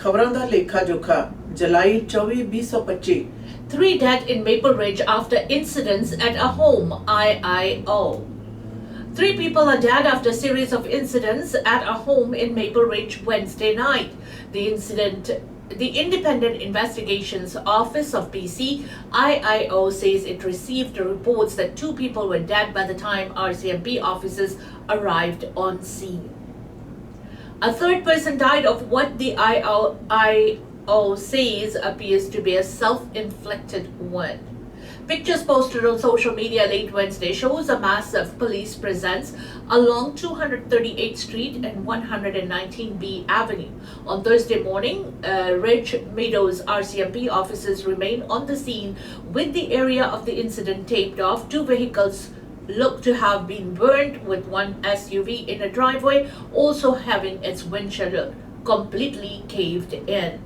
Khabran Da Lekha Jokha, July 24, 2025. 3 dead in Maple Ridge after incidents at a home, IIO. 3 people are dead after a series of incidents at a home in Maple Ridge Wednesday night. The Independent Investigations Office of BC, IIO, says it received reports that 2 people were dead by the time RCMP officers arrived on scene. A third person died of what the IIO says appears to be a self-inflicted wound. Pictures posted on social media late Wednesday shows a massive police presence along 238th Street and 119B Avenue. On Thursday morning, Ridge Meadows RCMP officers remained on the scene with the area of the incident taped off. 2 vehicles look to have been burned, with one SUV in a driveway also having its windshield completely caved in.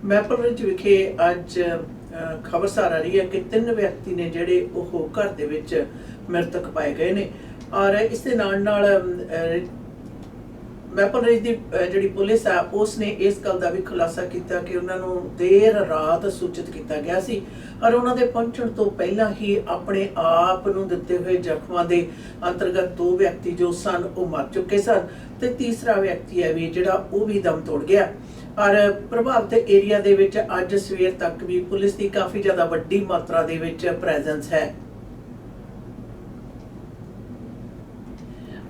Maple Ridge ਵਿਖੇ ਅੱਜ ਖਬਰ ਸਾਰ ਆ ਰਹੀ ਹੈ ਕਿ 3 ਵਿਅਕਤੀ ਨੇ ਜਿਹੜੇ ਉਹ ਘਰ ਦੇ ਵਿੱਚ ਮ੍ਰਿਤਕ ਪਾਏ ਗਏ ਨੇ ਔਰ ਇਸ ਦੇ ਨਾਲ ਮੈਪਲ ਰਿਜ ਦੀ ਜਿਹੜੀ ਪੁਲਿਸ ਆ ਉਸ ਨੇ ਇਸ ਗੱਲ ਦਾ ਵੀ ਖੁਲਾਸਾ ਕੀਤਾ ਕਿ ਉਹਨਾਂ ਨੂੰ ਦੇਰ ਰਾਤ ਸੂਚਿਤ ਕੀਤਾ ਗਿਆ ਸੀ ਔਰ ਉਹਨਾਂ ਦੇ ਪਹੁੰਚਣ ਤੋਂ ਪਹਿਲਾਂ ਹੀ ਆਪਣੇ ਆਪ ਨੂੰ ਦਿੱਤੇ ਹੋਏ ਜ਼ਖਮਾਂ ਦੇ ਅੰਤਰਗਤ 2 ਵਿਅਕਤੀ ਜੋ ਸਨ ਉਹ ਮਰ ਚੁੱਕੇ ਸਨ ਤੇ ਤੀਸਰਾ ਵਿਅਕਤੀ ਹੈ ਵੀ ਜਿਹੜਾ ਉਹ ਵੀ ਦਮ ਤੋੜ ਗਿਆ। और प्रभावित एरिया दे विच अज सवेर तक भी पुलिस की काफ़ी ज़्यादा वड्डी मात्रा दे विच प्रेजेंस है।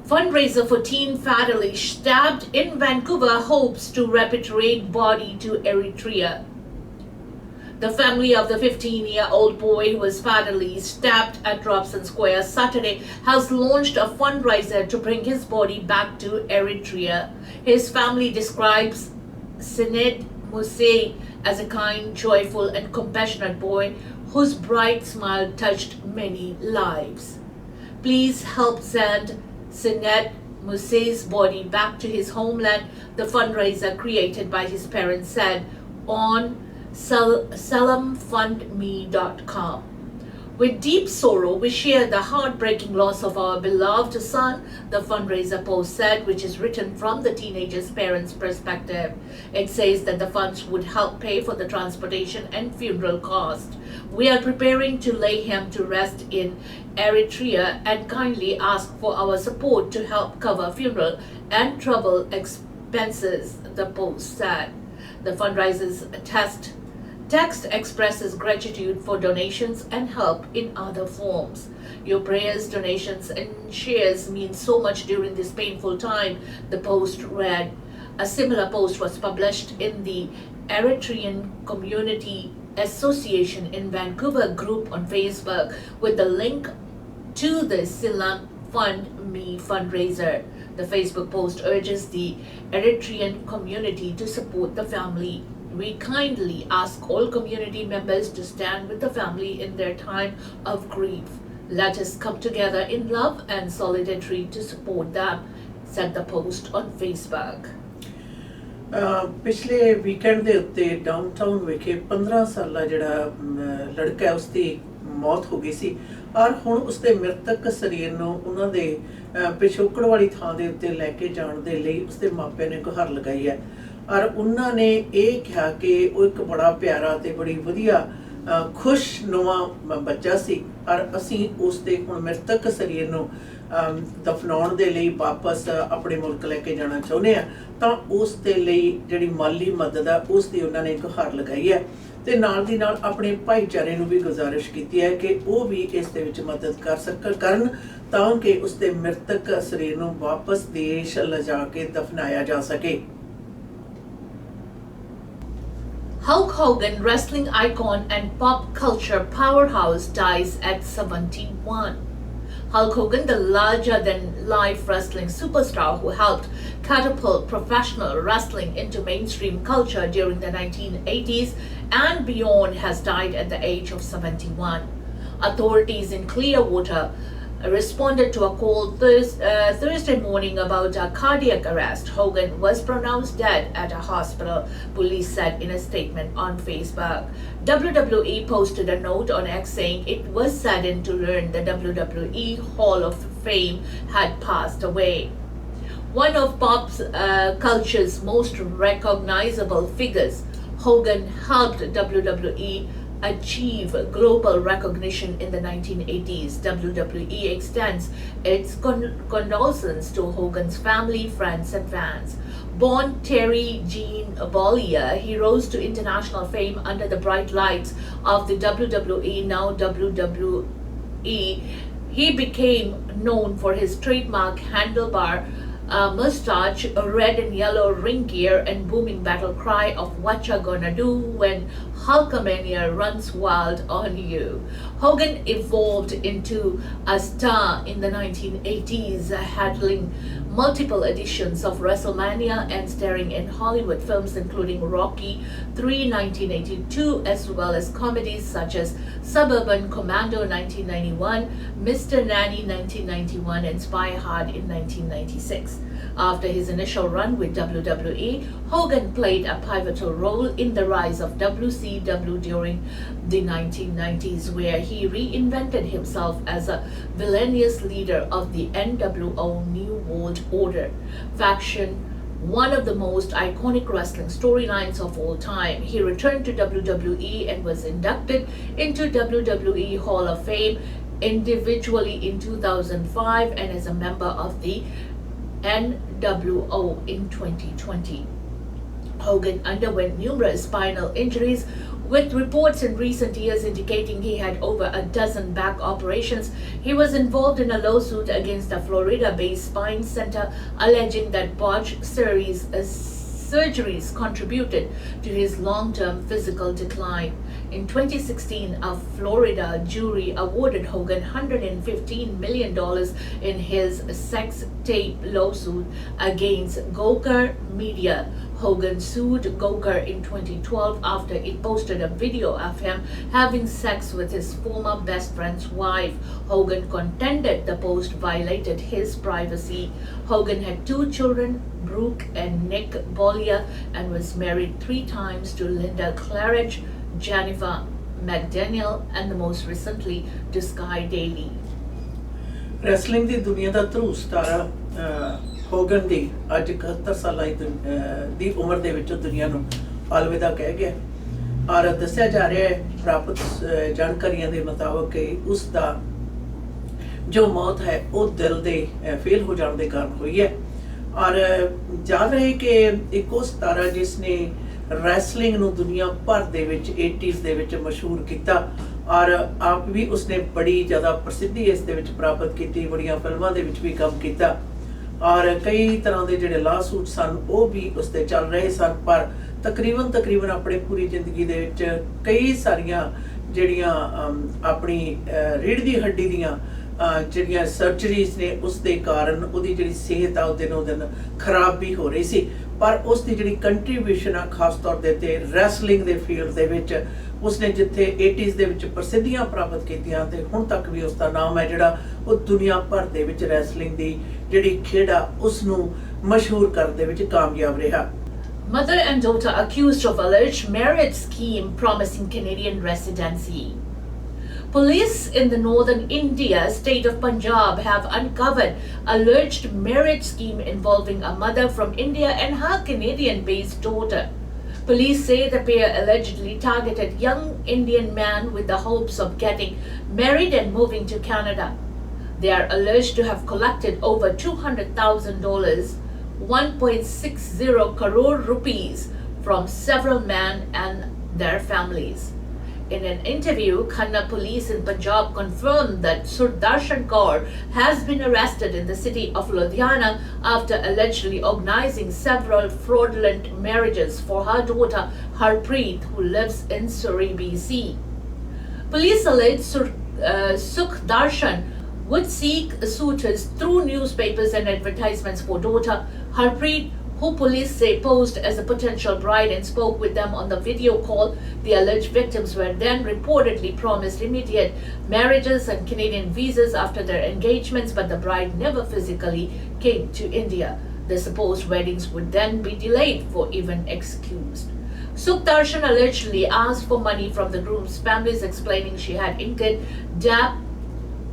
Fundraiser for teen fatally stabbed in Vancouver hopes to repatriate body to Eritrea. The family of the 15-year-old boy who was fatally stabbed at Robson Square Saturday has launched a fundraiser to bring his body back to Eritrea. His family describes Sinet Muse as a kind, joyful and compassionate boy whose bright smile touched many lives. Please help send Sinet Muse's body back to his homeland, the fundraiser created by his parents said on salamfundme.com. With deep sorrow, we share the heartbreaking loss of our beloved son, the fundraiser post said, which is written from the teenager's parents' perspective. It says that the funds would help pay for the transportation and funeral cost. We are preparing to lay him to rest in Eritrea and kindly ask for our support to help cover funeral and travel expenses, the post said. The fundraiser's text expresses gratitude for donations and help in other forms. Your prayers, donations, and shares mean so much during this painful time, the post read. A similar post was published in the Eritrean Community Association in Vancouver group on Facebook with the link to the Silam Fund Me fundraiser. The Facebook post urges the Eritrean community to support the family. We kindly ask all community members to stand with the family in their time of grief. Let us come together in love and solidarity to support them, said the post on Facebook. पिछले weekend ਦੇ ਉੱਤੇ downtown ਵਿਖੇ 15 ਸਾਲਾ ਜਿਹੜਾ ਲੜਕਾ ਹੈ ਉਸ ਦੀ ਮੌਤ ਹੋ ਗਈ ਸੀ ਔਰ ਹੁਣ ਉਸ ਦੇ ਮ੍ਰਿਤਕ ਸਰੀਰ ਨੂੰ ਉਹਨਾਂ ਦੇ ਪਿਛੋਕੜ ਵਾਲੀ ਥਾਂ ਦੇ ਉੱਤੇ ਲੈ ਕੇ ਜਾਣ ਦੇ ਲਈ ਉਸ ਦੇ ਮਾਪਿਆਂ ਨੇ ਗੁਹਾਰ ਲਗਾਈ ਹੈ और उन्होंने ये कहा कि वो एक बड़ा प्यारा ते बड़ी वधिया खुश नुमा बच्चा सी और असी उसके हुण मृतक शरीर नूं दफनाउण दे लई वापस अपने मुल्क लैके जाना चाहुंदे आ तां उस दे लई जिहड़ी माली मदद आ उस दी उन्होंने गुहार लगाई है ते नाल दी नाल अपने भाईचारे नूं भी गुजारिश कीती है कि वो भी इस दे विच मदद करन तां कि उसके मृतक शरीर नूं वापस देश लिजा के दफनाया जा सके। Hulk Hogan, wrestling icon and pop culture powerhouse, dies at 71. Hulk Hogan, the larger-than-life wrestling superstar who helped catapult professional wrestling into mainstream culture during the 1980s and beyond, has died at the age of 71. Authorities in Clearwater responded to a call Thursday morning about a cardiac arrest. Hogan was pronounced dead at a hospital, police said in a statement on Facebook. WWE posted a note on X saying it was saddened to learn the WWE Hall of Fame had passed away. One of pop culture's most recognizable figures, Hogan helped WWE achieve global recognition in the 1980s. WWE extends its condolences to Hogan's family, friends, and fans. Born Terry Jean Bollier, he rose to international fame under the bright lights of the WWE, now WWE. He became known for his trademark handlebar mustache, a red and yellow ring gear, and booming battle cry of "Whatcha gonna do when Hulkamania runs wild on you." Hogan evolved into a star in the 1980s, handling multiple editions of WrestleMania and starring in Hollywood films including Rocky III 1982, as well as comedies such as Suburban Commando 1991, Mr. Nanny 1991, and Spy Hard in 1996. After his initial run with WWE, Hogan played a pivotal role in the rise of WCW during the 1990s, where he reinvented himself as a villainous leader of the NWO New World Order faction, one of the most iconic wrestling storylines of all time. He returned to WWE and was inducted into WWE Hall of Fame individually in 2005 and as a member of the NWO in 2020. Hogan underwent numerous spinal injuries, with reports in recent years indicating he had over a dozen back operations. He was involved in a lawsuit against a Florida-based spine center, alleging that botched surgeries contributed to his long-term physical decline. In 2016, a Florida jury awarded Hogan $115 million in his sex tape lawsuit against Gawker Media. Hogan sued Gawker in 2012 after it posted a video of him having sex with his former best friend's wife. Hogan contended the post violated his privacy. Hogan had 2 children, Brooke and Nick Bollier, and was married 3 times to Linda Claridge, Jennifer McDaniel, and the most recently to Sky Daly. Wrestling ਦੀ ਦੁਨੀਆ ਦਾ ਧਰੂ ਸਤਾਰਾ ਹੋਗਨ ਦੀ ਅੱਜ 71 ਸਾਲਾਂ ਦੀ ਉਮਰ ਦੇ ਵਿੱਚ ਦੁਨੀਆ ਨੂੰ ਅਲਵਿਦਾ ਕਹਿ ਗਿਆ ਔਰ ਦੱਸਿਆ ਜਾ ਰਿਹਾ ਹੈ ਪ੍ਰਾਪਤ ਜਾਣਕਾਰੀਆਂ ਦੇ ਮੁਤਾਬਕ ਕਿ ਉਸ ਦਾ ਜੋ ਮੌਤ ਹੈ ਉਹ ਦਿਲ ਦੇ ਫੇਲ ਹੋ ਜਾਣ ਦੇ ਕਾਰਨ ਹੋਈ ਹੈ ਔਰ ਜਾਣ ਰਹੇ ਕਿ ਇੱਕੋ ਸਤਾਰਾ ਜਿਸ ਨੇ ਰੈਸਲਿੰਗ ਨੂੰ ਦੁਨੀਆ ਭਰ ਦੇ ਵਿੱਚ 80s ਦੇ ਵਿੱਚ ਮਸ਼ਹੂਰ ਕੀਤਾ ਔਰ ਆਪ ਵੀ ਉਸਨੇ ਬੜੀ ਜ਼ਿਆਦਾ ਪ੍ਰਸਿੱਧੀ ਇਸ ਦੇ ਵਿੱਚ ਪ੍ਰਾਪਤ ਕੀਤੀ, ਬੜੀਆਂ ਫਿਲਮਾਂ ਦੇ ਵਿੱਚ ਵੀ ਕੰਮ ਕੀਤਾ ਔਰ ਕਈ ਤਰ੍ਹਾਂ ਦੇ ਜਿਹੜੇ ਲਾ ਸੂਟ ਸਨ ਉਹ ਵੀ ਉਸ ਤੇ ਚੱਲ ਰਹੇ ਸਨ, ਪਰ ਤਕਰੀਬਨ ਆਪਣੀ ਪੂਰੀ ਜ਼ਿੰਦਗੀ ਦੇ ਵਿੱਚ ਕਈ ਸਾਰੀਆਂ ਜਿਹੜੀਆਂ ਆਪਣੀ ਰੀੜ੍ਹ ਦੀ ਹੱਡੀ ਦੀਆਂ ਜਿਹੜੀਆਂ ਸਰਜਰੀਜ਼ ਨੇ ਉਸ ਦੇ ਕਾਰਨ ਉਹਦੀ ਜਿਹੜੀ ਸਿਹਤ ਆ ਉਹ ਦਿਨੋਂ ਦਿਨ ਖਰਾਬ ਵੀ ਹੋ ਰਹੀ ਸੀ, ਪਰ ਉਸ ਦੀ ਜਿਹੜੀ ਕੰਟਰੀਬਿਊਸ਼ਨ ਆ ਖਾਸ ਤੌਰ ਦੇ ਉੱਤੇ ਰੈਸਲਿੰਗ ਦੇ ਫੀਲਡ ਦੇ ਵਿੱਚ ਉਸਨੇ ਜਿੱਥੇ 80s ਦੇ ਵਿੱਚ ਪ੍ਰਸਿੱਧੀਆਂ ਪ੍ਰਾਪਤ ਕੀਤੀਆਂ ਤੇ ਹੁਣ ਤੱਕ ਵੀ ਉਸ ਦਾ ਨਾਮ ਹੈ ਜਿਹੜਾ ਉਹ ਦੁਨੀਆ ਭਰ ਦੇ ਵਿੱਚ ਰੈਸਲਿੰਗ ਦੀ ਜਿਹੜੀ ਖੇਡ ਆ ਉਸ ਨੂੰ ਮਸ਼ਹੂਰ ਕਰਨ ਦੇ ਵਿੱਚ ਕਾਮਯਾਬ ਰਿਹਾ। Mother and daughter accused of alleged marriage scheme promising Canadian residency. Police in the northern India state of Punjab have uncovered alleged marriage scheme involving a mother from India and her Canadian-based daughter. Police say the pair allegedly targeted young Indian man with the hopes of getting married and moving to Canada. They are alleged to have collected over $200,000, 1.60 crore rupees, from several men and their families. In an interview, Khanna police in Punjab confirmed that Surdarshan Kaur has been arrested in the city of Ludhiana after allegedly organizing several fraudulent marriages for her daughter Harpreet, who lives in Surrey, BC. Police allege Sukhdarshan would seek suitors through newspapers and advertisements for daughter Harpreet, who police say posed as a potential bride and spoke with them on the video call. The alleged victims were then reportedly promised immediate marriages and Canadian visas after their engagements, but the bride never physically came to India. The supposed weddings would then be delayed for even excused. Sukhdarshan allegedly asked for money from the groom's families, explaining she had incurred debt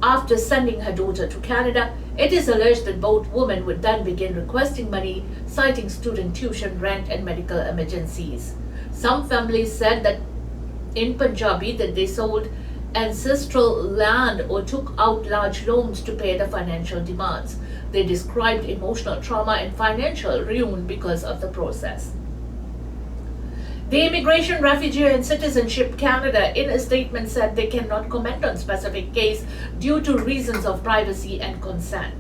after sending her daughter to Canada. It is alleged that both women would then begin requesting money, citing student tuition, rent, and medical emergencies. Some families said that in Punjabi that they sold ancestral land or took out large loans to pay the financial demands. They described emotional trauma and financial ruin because of the process. The Immigration, Refugee and Citizenship Canada in a statement said they cannot comment on specific case due to reasons of privacy and consent.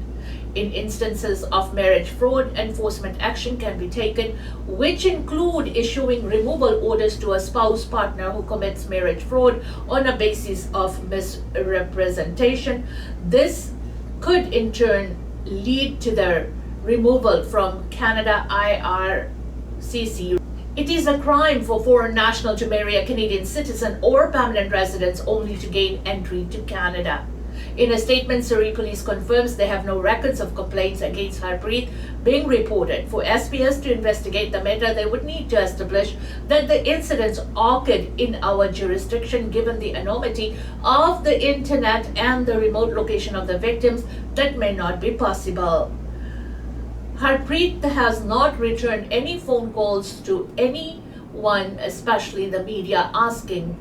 In instances of marriage fraud, enforcement action can be taken, which include issuing removal orders to a spouse partner who commits marriage fraud on a basis of misrepresentation. This could in turn lead to their removal from Canada IRCC. It is a crime for foreign national to marry a Canadian citizen or permanent residents only to gain entry to Canada. In a statement, Surrey Police confirms they have no records of complaints against Harpreet being reported. For SPS to investigate the matter, they would need to establish that the incidents occurred in our jurisdiction given the anonymity of the internet and the remote location of the victims. That may not be possible. Harpreet has not returned any phone calls to anyone, especially the media, asking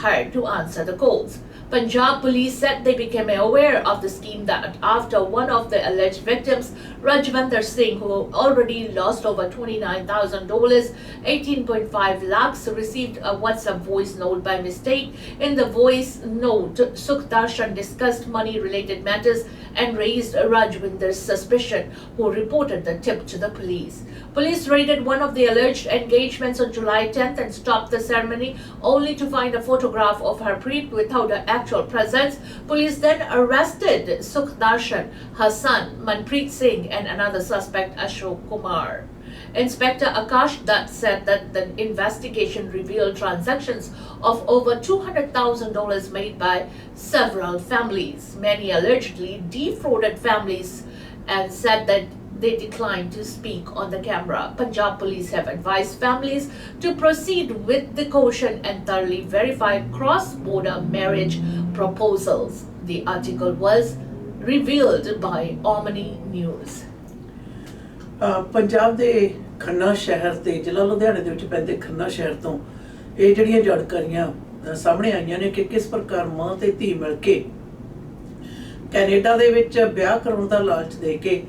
her to answer the calls. Punjab police said they became aware of the scheme that after one of the alleged victims, Rajvinder Singh, who already lost over $29,000, 18.5 lakhs, received a WhatsApp voice note by mistake. In the voice note, Sukhdarshan discussed money-related matters and raised Rajvinder's suspicion, who reported the tip to the police. Police raided one of the alleged engagements on July 10th and stopped the ceremony, only to find a photograph of Harpreet without her actual presence. Police then arrested Sukhdarshan, her son Manpreet Singh, and another suspect Ashok Kumar. Inspector Akash Dutt said that the investigation revealed transactions of over $200,000 made by several families. Many allegedly defrauded families and said that they declined to speak on the camera. Punjab police have advised families to proceed with the caution and thoroughly verify cross-border marriage proposals. The article was revealed by Omni News. Punjab ਦੇ ਖੰਨਾ ਸ਼ਹਿਰ ਤੇ ਜ਼ਿਲ੍ਹਾ ਲੁਧਿਆਣੇ ਦੇ ਵਿੱਚ ਪੈਂਦੇ ਖੰਨਾ ਸ਼ਹਿਰ ਤੋਂ ਇਹ ਜਿਹੜੀਆਂ ਜਾਣਕਾਰੀਆਂ ਸਾਹਮਣੇ ਆਈਆਂ ਨੇ ਕਿ ਕਿਸ ਪ੍ਰਕਾਰ ਮਾਂ ਤੇ ਧੀ ਮਿਲ ਕੇ ਕੈਨੇਡਾ ਦੇ ਵਿੱਚ ਵਿਆਹ ਕਰਾਉਣ ਦਾ ਲਾਲਚ ਦੇ ਕੇ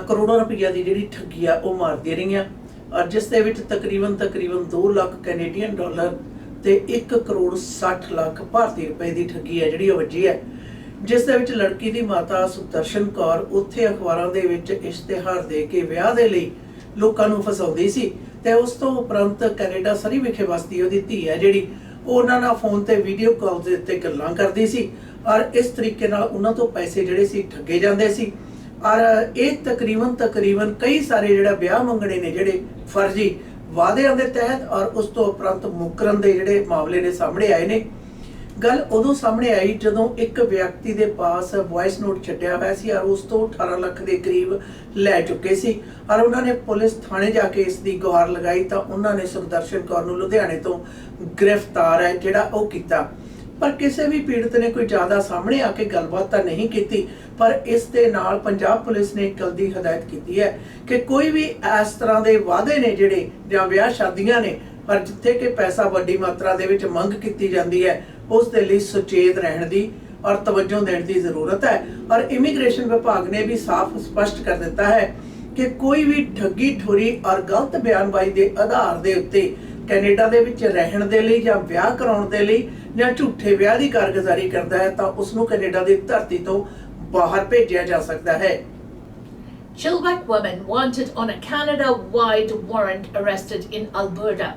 ਕਰੋੜਾਂ ਰੁਪਈਆ ਦੀ ਜਿਹੜੀ ਠੱਗੀ ਆ ਉਹ ਮਾਰਦੀਆਂ ਰਹੀਆਂ ਔਰ ਜਿਸ ਦੇ ਵਿੱਚ ਤਕਰੀਬਨ 2 ਲੱਖ ਕੈਨੇਡੀਅਨ ਡਾਲਰ ਤੇ 1 ਕਰੋੜ 60 ਲੱਖ ਭਾਰਤੀ ਰੁਪਏ ਦੀ ਠੱਗੀ ਹੈ ਜਿਹੜੀ ਉਹ ਵੱਜੀ ਹੈ ਜਿਸ ਦੇ ਵਿੱਚ ਲੜਕੀ ਦੀ ਮਾਤਾ ਸੁਦਰਸ਼ਨ ਕੌਰ ਉੱਥੇ ਅਖਬਾਰਾਂ ਦੇ ਵਿੱਚ ਇਸ਼ਤਿਹਾਰ ਦੇ ਕੇ ਵਿਆਹ ਦੇ ਲਈ ਲੋਕਾਂ ਨੂੰ ਫਸਾਉਂਦੀ ਸੀ ਤੇ ਉਸ ਤੋਂ ਉਪਰੰਤ ਕੈਨੇਡਾ ਸਰੀ ਵਿਖੇ ਵਸਦੀ ਉਹਦੀ ਧੀ ਹੈ ਜਿਹੜੀ ਉਹਨਾਂ ਨਾਲ ਫੋਨ ਤੇ ਵੀਡੀਓ ਕਾਲ ਦੇ ਉੱਤੇ ਗੱਲਾਂ ਕਰਦੀ ਸੀ ਔਰ ਇਸ ਤਰੀਕੇ ਨਾਲ ਉਹਨਾਂ ਤੋਂ ਪੈਸੇ ਜਿਹੜੇ ਸੀ ਠੱਗੇ ਜਾਂਦੇ ਸੀ ਔਰ ਇਹ ਤਕਰੀਬਨ ਕਈ ਸਾਰੇ ਜਿਹੜਾ ਵਿਆਹ ਮੰਗਣੇ ਨੇ ਜਿਹੜੇ ਫਰਜ਼ੀ ਵਾਅਦਿਆਂ ਦੇ ਤਹਿਤ ਔਰ ਉਸ ਤੋਂ ਉਪਰੰਤ ਮੁਕਰਨ ਦੇ ਜਿਹੜੇ ਮਾਮਲੇ ਨੇ ਸਾਹਮਣੇ ਆਏ ਨੇ ਗੱਲ ਉਦੋਂ ਸਾਹਮਣੇ ਆਈ ਜਦੋਂ ਇੱਕ ਵਿਅਕਤੀ ਦੇ ਪਾਸ ਵੌਇਸ ਨੋਟ ਛੱਡਿਆ ਹੋਇਆ ਸੀ ਔਰ ਉਸ ਤੋਂ 18 ਲੱਖ ਦੇ ਕਰੀਬ ਲੈ ਚੁੱਕੇ ਸੀ ਔਰ ਉਹਨਾਂ ਨੇ ਪੁਲਿਸ ਥਾਣੇ ਜਾ ਕੇ ਇਸ ਦੀ ਗੁਹਾਰ ਲਗਾਈ ਤਾਂ ਉਹਨਾਂ ਨੇ ਸੁਖਦਰਸ਼ਨ ਕੌਰ ਨੂੰ ਲੁਧਿਆਣੇ ਤੋਂ ਗ੍ਰਿਫਤਾਰ ਹੈ ਜਿਹੜਾ ਉਹ ਕੀਤਾ ਪਰ ਕਿਸੇ ਵੀ ਪੀੜਤ ਨੇ ਕੋਈ ਜ਼ਿਆਦਾ ਸਾਹਮਣੇ ਆ ਕੇ ਗੱਲਬਾਤ ਤਾਂ ਨਹੀਂ ਕੀਤੀ ਪਰ ਇਸ ਦੇ ਨਾਲ ਪੰਜਾਬ ਪੁਲਿਸ ਨੇ ਇੱਕ ਦੀ ਹਦਾਇਤ ਕੀਤੀ ਹੈ ਕਿ ਕੋਈ ਵੀ ਇਸ ਤਰ੍ਹਾਂ ਦੇ ਵਾਅਦੇ ਨੇ ਜਿਹੜੇ ਜਾਂ ਵਿਆਹ ਸ਼ਾਦੀਆਂ ਨੇ ਪਰ ਜਿੱਥੇ ਕਿ ਪੈਸਾ ਵੱਡੀ ਮਾਤਰਾ ਦੇ ਵਿੱਚ ਮੰਗ ਕੀਤੀ ਜਾਂਦੀ ਹੈ ਉਸ ਦੇ ਲਈ ਸੁਚੇਤ ਰਹਿਣ ਦੀ ਔਰ ਤਵੱਜੋ ਦੇਣ ਦੀ ਜ਼ਰੂਰਤ ਹੈ ਔਰ ਇਮੀਗ੍ਰੇਸ਼ਨ ਵਿਭਾਗ ਨੇ ਵੀ ਸਾਫ਼ ਸਪਸ਼ਟ ਕਰ ਦਿੱਤਾ ਹੈ ਕਿ ਕੋਈ ਵੀ ਠੱਗੀ ਠੋਰੀ ਔਰ ਗਲਤ ਬਿਆਨਬਾਜ਼ੀ ਦੇ ਆਧਾਰ ਦੇ ਉੱਤੇ ਕੈਨੇਡਾ ਦੇ ਵਿੱਚ ਰਹਿਣ ਦੇ ਲਈ ਜਾਂ ਵਿਆਹ ਕਰਾਉਣ ਦੇ ਲਈ ਜਾਂ ਝੂਠੇ ਵਿਆਹ ਦੀ ਕਾਰਗੁਜ਼ਾਰੀ ਕਰਦਾ ਹੈ ਤਾਂ ਉਸ ਨੂੰ ਕੈਨੇਡਾ ਦੀ ਧਰਤੀ ਤੋਂ ਬਾਹਰ ਭੇਜਿਆ ਜਾ ਸਕਦਾ ਹੈ Chilwell woman wanted on a Canada-wide warrant arrested in Alberta.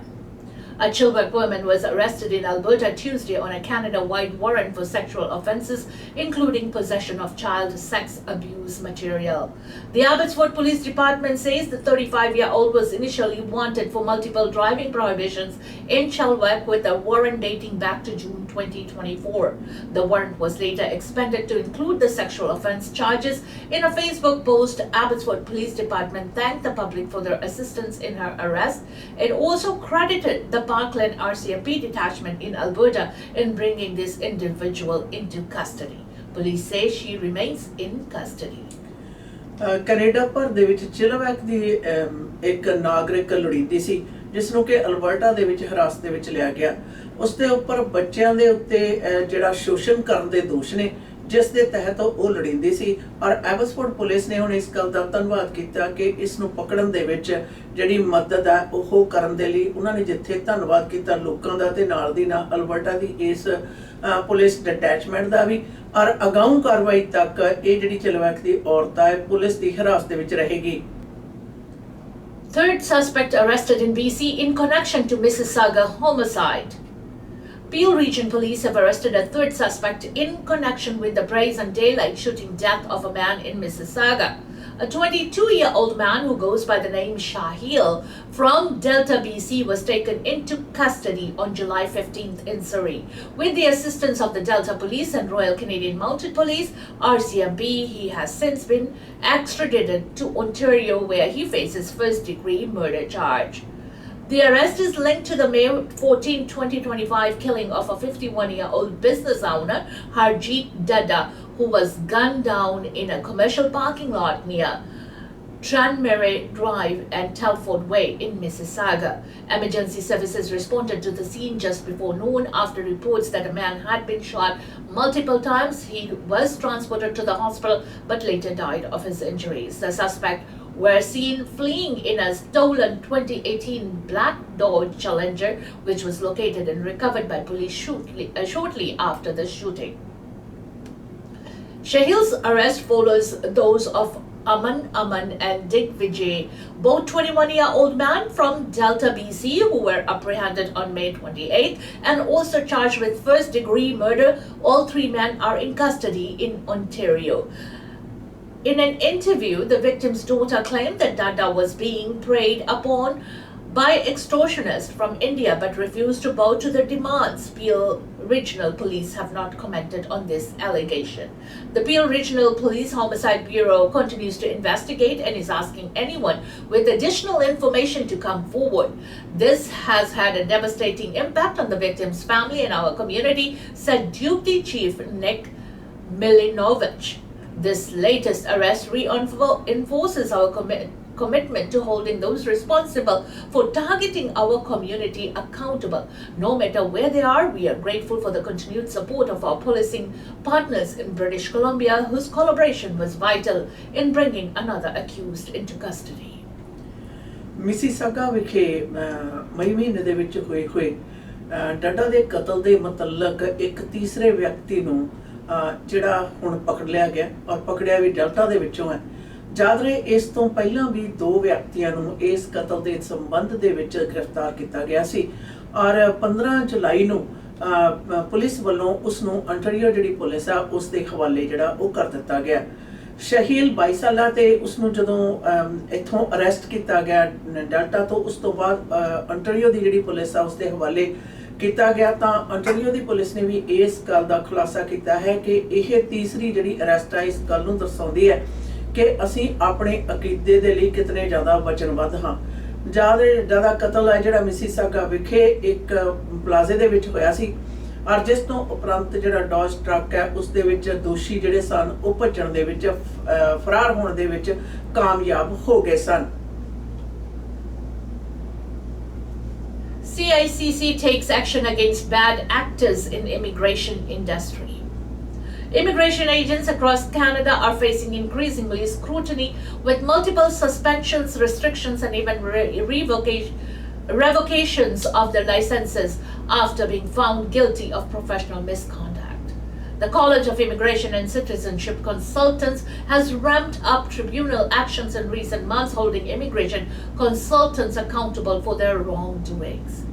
A Chilwell woman was arrested in Alberta Tuesday on a Canada-wide warrant for sexual offences, including possession of child sex abuse material. The Abbotsford Police Department says the 35-year-old was initially wanted for multiple driving prohibitions in Chilwell with a warrant dating back to June 2024. The warrant was later expanded to include the sexual offence charges. In a Facebook post, Abbotsford Police Department thanked the public for their assistance in her arrest. It also credited the Parkland RCMP detachment in Alberta in bringing this individual into custody. Police say she remains in custody. Canada ਭਰ ਦੇ ਵਿੱਚ ਚਿਲਵੈਕ ਦੀ ਇੱਕ ਨਾਗਰਿਕ ਲੋੜੀਂਦੀ ਸੀ ਜਿਸ ਨੂੰ ਕਿ Alberta ਦੇ ਵਿੱਚ ਹਿਰਾਸਤ ਦੇ ਵਿੱਚ ਲਿਆ ਗਿਆ। ਉਸ ਦੇ ਉੱਪਰ ਬੱਚਿਆਂ ਦੇ ਉੱਤੇ ਜਿਹੜਾ ਸ਼ੋਸ਼ਣ ਕਰਨ ਦੇ ਦੋਸ਼ ਨੇ ਜਿਸ ਦੇ ਤਹਿਤ ਉਹ ਲੋੜੀਂਦੀ ਸੀ। ਔਰ ਐਬਸਫੋਰਡ ਪੁਲਿਸ ਨੇ ਹੁਣ ਇਸ ਗੱਲ ਦਾ ਧੰਨਵਾਦ ਕੀਤਾ ਕਿ ਇਸ ਨੂੰ ਪਕੜਨ ਦੇ ਵਿੱਚ ਜਿਹੜੀ ਮਦਦ ਹੈ ਉਹ ਕਰਨ ਦੇ ਲਈ ਉਹਨਾਂ ਨੇ ਜਿੱਥੇ ਧੰਨਵਾਦ ਕੀਤਾ ਲੋਕਾਂ ਦਾ ਤੇ ਨਾਲ ਦੀ ਨਾਲ ਅਲਬਰਟਾ ਦੀ ਇਸ ਪੁਲਿਸ ਡਿਟੈਚਮੈਂਟ ਦਾ ਵੀ। ਔਰ ਅਗਾਊਂ ਕਾਰਵਾਈ ਤੱਕ ਇਹ ਜਿਹੜੀ ਚਿਲਵੈਕ ਦੀ ਔਰਤ ਹੈ ਪੁਲਿਸ ਦੀ ਹਿਰਾਸਤ ਦੇ ਵਿੱਚ ਰਹੇਗੀ। Third suspect arrested in BC in connection to Mississauga homicide. Peel Region Police have arrested a third suspect in connection with the brazen daylight shooting death of a man in Mississauga. A 22-year-old man who goes by the name Shahil from Delta, BC was taken into custody on July 15th in Surrey. With the assistance of the Delta Police and Royal Canadian Mounted Police, RCMP, he has since been extradited to Ontario where he faces first-degree murder charge. The arrest is linked to the May 14, 2025 killing of a 51-year-old business owner, Harjeet Dada, who was gunned down in a commercial parking lot near Tranmere Drive and Telford Way in Mississauga. Emergency services responded to the scene just before noon after reports that a man had been shot multiple times. He was transported to the hospital but later died of his injuries. The suspect were seen fleeing in a stolen 2018 black Dodge Challenger, which was located and recovered by police shortly after the shooting. Shahil's arrest follows those of Aman and Dick Vijay, both 21-year-old men from Delta, BC, who were apprehended on May 28th and also charged with first-degree murder. All three men are in custody in Ontario. In an interview, the victim's daughter claimed that Dada was being preyed upon by extortionists from India but refused to bow to their demands. Peel Regional Police have not commented on this allegation. The Peel Regional Police Homicide Bureau continues to investigate and is asking anyone with additional information to come forward. This has had a devastating impact on the victim's family and our community, said Deputy Chief Nick Milinovich. This latest arrest reinforces our commitment to holding those responsible for targeting our community accountable. No matter where they are, we are grateful for the continued support of our policing partners in British Columbia, whose collaboration was vital in bringing another accused into custody. Mississauga ਵਿਖੇ ਮਈ ਮਹੀਨੇ ਦੇ ਵਿੱਚ ਹੋਏ ਡੱਡਾ ਦੇ ਕਤਲ ਦੇ ਮੁਤਲਕ ਇੱਕ ਤੀਸਰੇ ਵਿਅਕਤੀ ਨੂੰ ਜਿਹੜਾ ਹੁਣ ਪਕੜ ਲਿਆ ਗਿਆ ਔਰ ਪਕੜਿਆ ਵੀ ਡੈਲਟਾ ਦੇ ਵਿੱਚੋਂ ਹੈ। ਯਾਦ ਰਹੇ ਇਸ ਤੋਂ ਪਹਿਲਾਂ ਵੀ 2 ਵਿਅਕਤੀਆਂ ਨੂੰ ਇਸ ਕਤਲ ਦੇ ਸੰਬੰਧ ਦੇ ਵਿੱਚ ਗ੍ਰਿਫਤਾਰ ਕੀਤਾ ਗਿਆ ਸੀ ਔਰ 15 ਜੁਲਾਈ ਨੂੰ ਪੁਲਿਸ ਵੱਲੋਂ ਉਸ ਨੂੰ ਅੰਟਰੀਓ ਜਿਹੜੀ ਪੁਲਿਸ ਆ ਉਸ ਦੇ ਹਵਾਲੇ ਜਿਹੜਾ ਉਹ ਕਰ ਦਿੱਤਾ ਗਿਆ। ਸ਼ਹੀਲ 22 ਸਾਲਾਂ ਤੇ ਉਸ ਨੂੰ ਜਦੋਂ ਇੱਥੋਂ ਅਰੈਸਟ ਕੀਤਾ ਗਿਆ ਡੈਲਟਾ ਤੋਂ, ਉਸ ਤੋਂ ਬਾਅਦ ਅੰਟਰੀਓ ਦੀ ਜਿਹੜੀ ਪੁਲਿਸ ਆ ਉਸ ਦੇ ਹਵਾਲੇ ਕੀਤਾ ਗਿਆ ਤਾਂ ਅੰਟਰੀਓ ਦੀ ਪੁਲਿਸ ਨੇ ਵੀ ਇਸ ਗੱਲ ਦਾ ਖੁਲਾਸਾ ਕੀਤਾ ਹੈ ਕਿ ਇਹ ਤੀਸਰੀ ਜਿਹੜੀ ਅਰੈਸਟ ਹੈ ਇਸ ਗੱਲ ਨੂੰ ਦਰਸਾਉਂਦੀ ਹੈ ਕਿ ਅਸੀਂ ਆਪਣੇ ਅਕੀਦੇ ਦੇ ਲਈ ਕਿਤਨੇ ਜ਼ਿਆਦਾ ਵਚਨਬੱਧ ਹਾਂ। ਜ਼ਿਆਦਾ ਕਤਲ ਹੈ ਜਿਹੜਾ ਮਿਸੀਸਾਗਾ ਵਿਖੇ ਇੱਕ ਪਲਾਜ਼ੇ ਦੇ ਵਿੱਚ ਹੋਇਆ ਸੀ ਔਰ ਜਿਸ ਤੋਂ ਉਪਰੰਤ ਜਿਹੜਾ ਡੌਜ ਟਰੱਕ ਹੈ ਉਸ ਦੇ ਵਿੱਚ ਦੋਸ਼ੀ ਜਿਹੜੇ ਸਨ ਉਹ ਭੱਜਣ ਦੇ ਵਿੱਚ ਫਰਾਰ ਹੋਣ ਦੇ ਵਿੱਚ ਕਾਮਯਾਬ ਹੋ ਗਏ ਸਨ। CICC takes action against bad actors in immigration industry. Immigration agents across Canada are facing increasingly scrutiny with multiple suspensions, restrictions and even revocations of their licenses after being found guilty of professional misconduct. The College of Immigration and Citizenship Consultants has ramped up tribunal actions in recent months, holding immigration consultants accountable for their wrongdoings.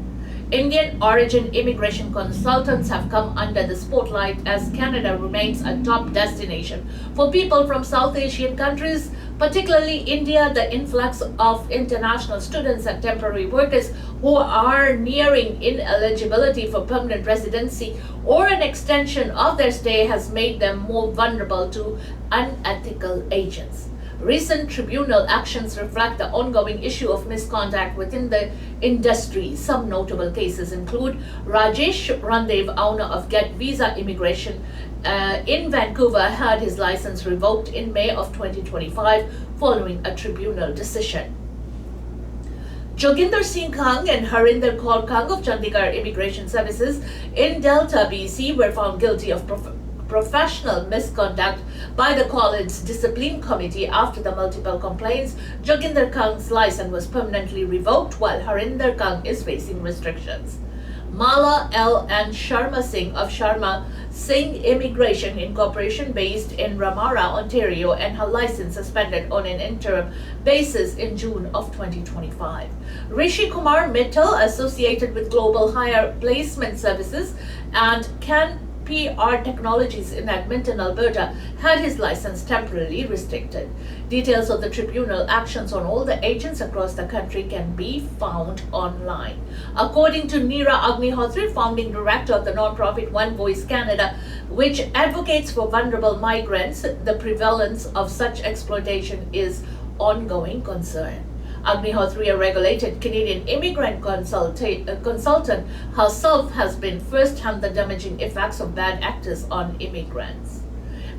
Indian origin immigration consultants have come under the spotlight as Canada remains a top destination for people from South Asian countries, particularly India. The influx of international students and temporary workers who are nearing ineligibility for permanent residency or an extension of their stay has made them more vulnerable to unethical agents. Recent tribunal actions reflect the ongoing issue of misconduct within the industry. Some notable cases include Rajesh Randev, owner of Get Visa Immigration in Vancouver had his license revoked in May of 2025 following a tribunal decision. Joginder Singh Kang and Harinder Kaur Kang of Chandigarh Immigration Services in Delta, BC were found guilty of professional misconduct by the college's discipline committee after the multiple complaints. Joginder Kang's license was permanently revoked while Harinder Kang is facing restrictions. Mala L. and Sharma Singh of Sharma Singh Immigration Incorporation based in Ramara, Ontario, and her license suspended on an interim basis in June of 2025. Rishi Kumar Mittal, associated with Global Hire Placement Services and Can PR Technologies in Edmonton, Alberta, had his license temporarily restricted. Details of the tribunal actions on all the agents across the country can be found online. According to Neera Agnihotri, founding director of the non-profit One Voice Canada, which advocates for vulnerable migrants, the prevalence of such exploitation is ongoing concern. Agnihotri, a regulated Canadian immigrant consultant, herself has been first-hand the damaging effects of bad actors on immigrants.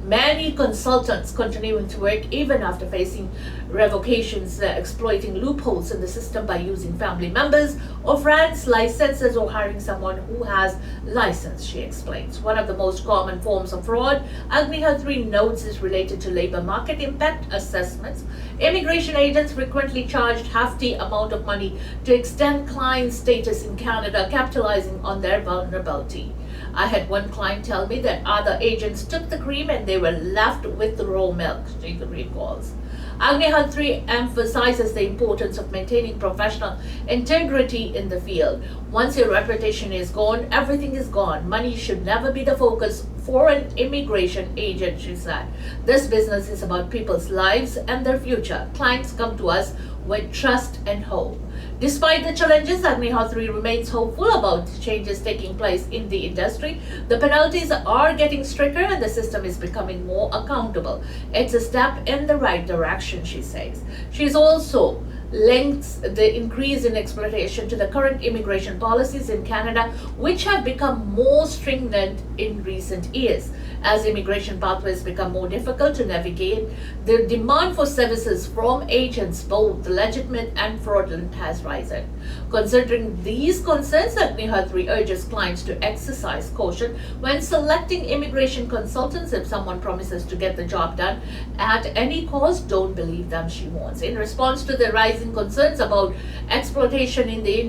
Many consultants continuing to work even after facing revocations, exploiting loopholes in the system by using family members or friends' licenses or hiring someone who has license, she explains. One of the most common forms of fraud, Agnihotri notes, is related to labor market impact assessments. Immigration agents frequently charged hefty amount of money to extend client status in Canada, capitalizing on their vulnerability. I had one client tell me that other agents took the cream and they were left with the raw milk, she recalls. Agnihotri emphasizes the importance of maintaining professional integrity in the field. Once your reputation is gone, everything is gone. Money should never be the focus for an immigration agent, she said. This business is about people's lives and their future. Clients come to us with trust and hope. Despite the challenges, Agnihotri remains hopeful about changes taking place in the industry. The penalties are getting stricter and the system is becoming more accountable. It's a step in the right direction, she says. She's also links the increase in exploitation to the current immigration policies in Canada, which have become more stringent in recent years. As immigration pathways become more difficult to navigate, the demand for services from agents, both legitimate and fraudulent, has risen. Considering these concerns, Agnihotri urges clients to exercise caution when selecting immigration consultants. If someone promises to get the job done at any cost, don't believe them, she warns. In response to the rising concerns about exploitation in the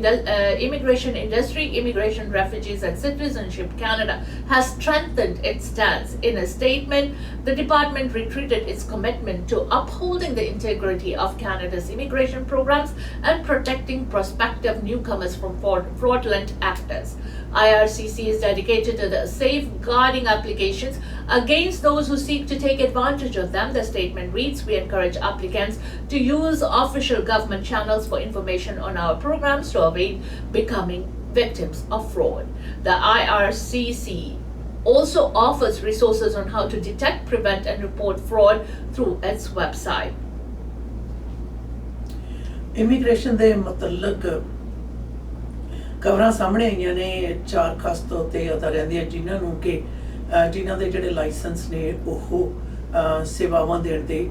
immigration industry, Immigration, Refugees and Citizenship Canada has strengthened its stance. In a statement, the department reiterated its commitment to upholding the integrity of Canada's immigration programs and protecting prospective newcomers from fraudulent actors. IRCC is dedicated to the safeguarding applications against those who seek to take advantage of them. The statement reads, "We encourage applicants to use official government channels for information on our programs to avoid becoming victims of fraud." The IRCC also offers resources on how to detect, prevent and report fraud through its website. Immigration ਦੇ ਮੁਤਲਕ ਖਬਰਾਂ ਸਾਹਮਣੇ ਆਈਆਂ ਨੇ ਚਾਰ ਖਾਸ ਤੌਰ ਤੇ ਅਦਾ ਰਹਿੰਦੀਆਂ ਜਿਨ੍ਹਾਂ ਨੂੰ ਕਿ ਜਿਨ੍ਹਾਂ ਦੇ ਜਿਹੜੇ ਲਾਇਸੈਂਸ ਨੇ ਉਹ ਸੇਵਾਵਾਂ ਦੇਣ ਦੇ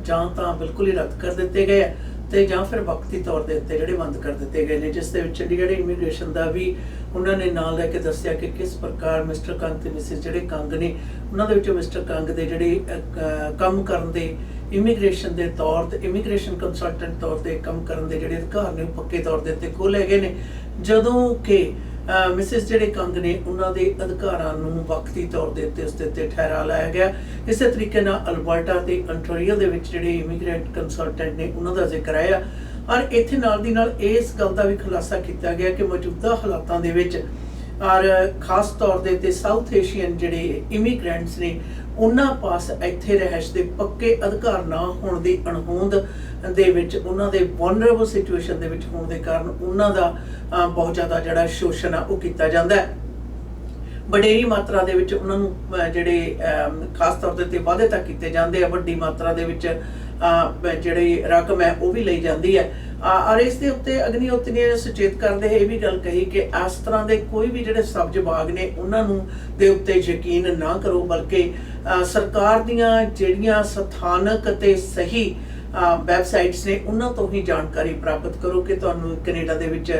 ਜਾਂ ਤਾਂ ਬਿਲਕੁਲ ਹੀ ਰੱਦ ਕਰ ਦਿੱਤੇ ਗਏ ਤੇ ਜਾਂ ਫਿਰ ਵਕਤੀ ਤੌਰ ਦੇ ਉੱਤੇ ਜਿਹੜੇ ਬੰਦ ਕਰ ਦਿੱਤੇ ਗਏ ਨੇ, ਜਿਸ ਦੇ ਵਿੱਚ ਚੰਡੀਗੜ੍ਹ ਇਮੀਗ੍ਰੇਸ਼ਨ ਦਾ ਵੀ ਉਹਨਾਂ ਨੇ ਨਾਂ ਲੈ ਕੇ ਦੱਸਿਆ ਕਿ ਕਿਸ ਪ੍ਰਕਾਰ ਮਿਸਟਰ ਕੰਗ ਤੇ ਮਿਸਿਸ ਜਿਹੜੇ ਕੰਗ ਨੇ ਉਹਨਾਂ ਦੇ ਵਿੱਚੋਂ ਮਿਸਟਰ ਕੰਗ ਦੇ ਜਿਹੜੇ ਕੰਮ ਕਰਨ ਦੇ ਇਮੀਗ੍ਰੇਸ਼ਨ ਦੇ ਤੌਰ ਤੇ ਇਮੀਗ੍ਰੇਸ਼ਨ ਕੰਸਲਟੈਂਟ ਤੌਰ ਤੇ ਕੰਮ ਕਰਨ ਦੇ ਜਿਹੜੇ ਅਧਿਕਾਰ ਨੇ ਉਹ ਪੱਕੇ ਤੌਰ ਦੇ ਉੱਤੇ ਖੋਲ੍ਹ ਲਏ ਗਏ ਨੇ, ਜਦੋਂ ਕਿ ਮਿਸਿਸ ਜਿਹੜੇ ਕੰਗ ਨੇ ਉਹਨਾਂ ਦੇ ਅਧਿਕਾਰਾਂ ਨੂੰ ਵਕਤੀ ਤੌਰ ਦੇ ਉੱਤੇ ਉਸ ਦੇ ਉੱਤੇ ਠਹਿਰਾ ਲਾਇਆ ਗਿਆ। ਇਸੇ ਤਰੀਕੇ ਨਾਲ ਅਲਬਰਟਾ ਤੇ ਅੰਟਾਰੀਓ ਦੇ ਵਿੱਚ ਜਿਹੜੇ ਇਮੀਗ੍ਰੈਂਟ ਕੰਸਲਟੈਂਟ ਨੇ ਉਹਨਾਂ ਦਾ ਜ਼ਿਕਰ ਆਇਆ ਔਰ ਇੱਥੇ ਨਾਲ ਦੀ ਨਾਲ ਇਸ ਗੱਲ ਦਾ ਵੀ ਖੁਲਾਸਾ ਕੀਤਾ ਗਿਆ ਕਿ ਮੌਜੂਦਾ ਹਾਲਾਤਾਂ ਦੇ ਵਿੱਚ ਔਰ ਖਾਸ ਤੌਰ ਦੇ ਉੱਤੇ ਸਾਊਥ ਏਸ਼ੀਅਨ ਜਿਹੜੇ ਇਮੀਗ੍ਰੈਂਟਸ ਨੇ ਉਹਨਾਂ ਪਾਸ ਇੱਥੇ ਰਹਿਸ਼ ਦੇ ਪੱਕੇ ਅਧਿਕਾਰ ਨਾ ਹੋਣ ਦੀ ਅਣਹੋਂਦ ਦੇ ਵਿੱਚ ਉਹਨਾਂ ਦੇ ਵਨਰੇਬਲ ਸਿਚੁਏਸ਼ਨ ਦੇ ਵਿੱਚ ਹੋਣ ਦੇ ਕਾਰਨ ਉਹਨਾਂ ਦਾ ਬਹੁਤ ਜ਼ਿਆਦਾ ਜਿਹੜਾ ਸ਼ੋਸ਼ਣ ਆ ਉਹ ਕੀਤਾ ਜਾਂਦਾ ਹੈ। ਵਡੇਰੀ ਮਾਤਰਾ ਦੇ ਵਿੱਚ ਉਹਨਾਂ ਨੂੰ ਜਿਹੜੇ ਖਾਸ ਤੌਰ ਦੇ ਉੱਤੇ ਵਾਅਦੇ ਤਾਂ ਕੀਤੇ ਜਾਂਦੇ ਆ, ਵੱਡੀ ਮਾਤਰਾ ਦੇ ਵਿੱਚ ਜਿਹੜੀ ਰਕਮ ਹੈ ਉਹ ਵੀ ਲਈ ਜਾਂਦੀ ਹੈ। ਔਰ ਇਸ ਦੇ ਉੱਤੇ ਅਗਨੀ ਹੋਤਰੀ ਨੇ ਸੁਚੇਤ ਕਰਦੇ ਇਹ ਵੀ ਗੱਲ ਕਹੀ ਕਿ ਇਸ ਤਰ੍ਹਾਂ ਦੇ ਕੋਈ ਵੀ ਜਿਹੜੇ ਸਬਜ਼ ਬਾਗ ਨੇ ਉਹਨਾਂ ਨੂੰ ਦੇ ਉੱਤੇ ਯਕੀਨ ਨਾ ਕਰੋ, ਬਲਕਿ ਸਰਕਾਰ ਦੀਆਂ ਜਿਹੜੀਆਂ ਸਥਾਨਕ ਅਤੇ ਸਹੀ ਵੈਬਸਾਈਟਸ ਨੇ ਉਹਨਾਂ ਤੋਂ ਹੀ ਜਾਣਕਾਰੀ ਪ੍ਰਾਪਤ ਕਰੋ ਕਿ ਤੁਹਾਨੂੰ ਕੈਨੇਡਾ ਦੇ ਵਿੱਚ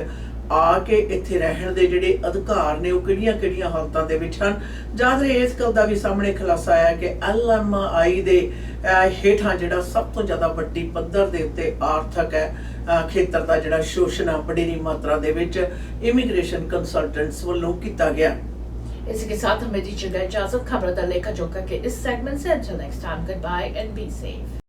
ਆ ਕੇ ਇੱਥੇ ਰਹਿਣ ਦੇ ਜਿਹੜੇ ਅਧਿਕਾਰ ਨੇ ਉਹ ਕਿਹੜੀਆਂ ਹਾਲਤਾਂ ਦੇ ਵਿੱਚ ਹਨ। ਜਦ ਇਸ ਗੱਲ ਦਾ ਵੀ ਸਾਹਮਣੇ ਖੁਲਾਸਾ ਆਇਆ ਕਿ LMI ਦੇ ਹੇਠਾਂ ਜਿਹੜਾ ਸਭ ਤੋਂ ਜ਼ਿਆਦਾ ਵੱਡੀ ਪੱਧਰ ਦੇ ਉੱਤੇ ਆਰਥਿਕ ਖੇਤਰ ਦਾ ਜਿਹੜਾ ਸ਼ੋਸ਼ਣ ਆ ਬੜੀ ਮਾਤਰਾ ਦੇ ਵਿੱਚ ਇਮੀਗ੍ਰੇਸ਼ਨ ਕੰਸਲਟੈਂਟਸ ਵੱਲੋਂ ਕੀਤਾ ਗਿਆ। इसी के साथ हमें दीजिएगा इजाजत। खबर दा लेखा जोखा के इस सेगमेंट से until next time, goodbye and be safe।